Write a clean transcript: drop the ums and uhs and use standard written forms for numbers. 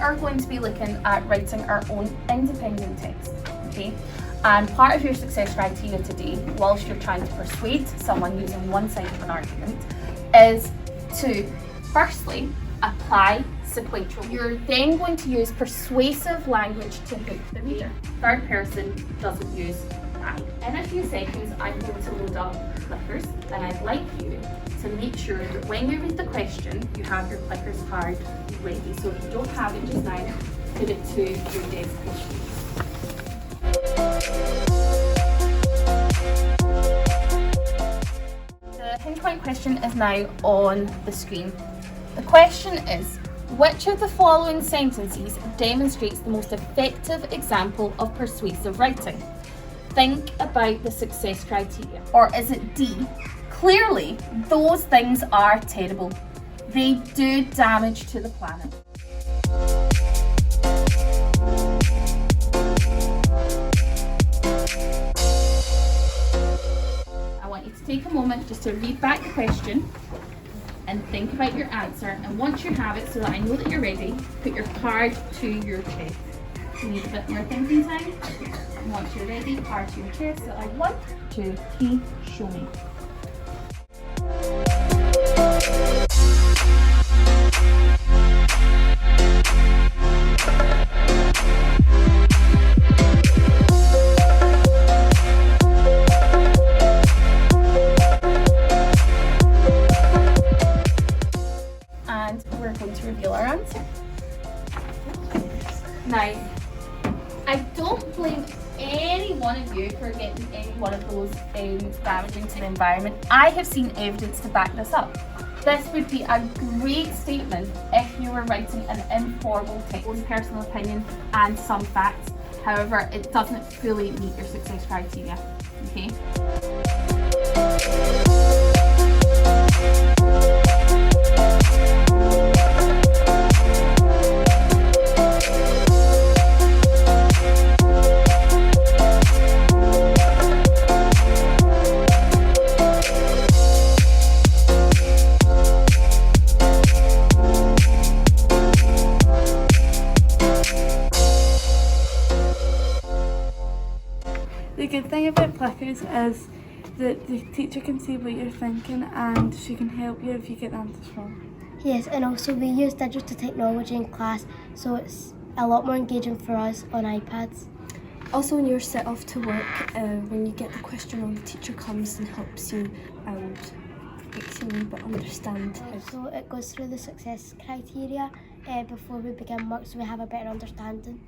are going to be looking at writing our own independent text, okay? And part of your success criteria today, whilst you're trying to persuade someone using one side of an argument, is to firstly apply sequential. You're then going to use persuasive language to hook the reader. Third person doesn't use I. In a few seconds, I'm going to load up Plickers, and I'd like you to make sure that when you read the question, you have your Plickers card ready. So if you don't have it just now, put it to your desk. The Hinge Point question is now on the screen. The question is, which of the following sentences demonstrates the most effective example of persuasive writing? Think about the success criteria. Or is it D? Clearly, those things are terrible. They do damage to the planet. I want you to take a moment just to read back the question and think about your answer. And once you have it, so that I know that you're ready, put your card to your chest. You need a bit more thinking time. And once you're ready, card to your chest. So like 1, 2, 3, show me. And we're going to reveal our answer. Now, I don't blame any one of you for getting any one of those damaging to the environment. I have seen evidence to back this up. This would be a great statement if you were writing an informal text, own personal opinion and some facts. However, it doesn't fully meet your success criteria. Okay? The good thing about Plickers is that the teacher can see what you're thinking and she can help you if you get the answers wrong. Yes, and also we use digital technology in class, so it's a lot more engaging for us on iPads. Also, when you're set off to work, when you get the question wrong, the teacher comes and helps you and makes you a little bit understand. So it goes through the success criteria before we begin work, so we have a better understanding.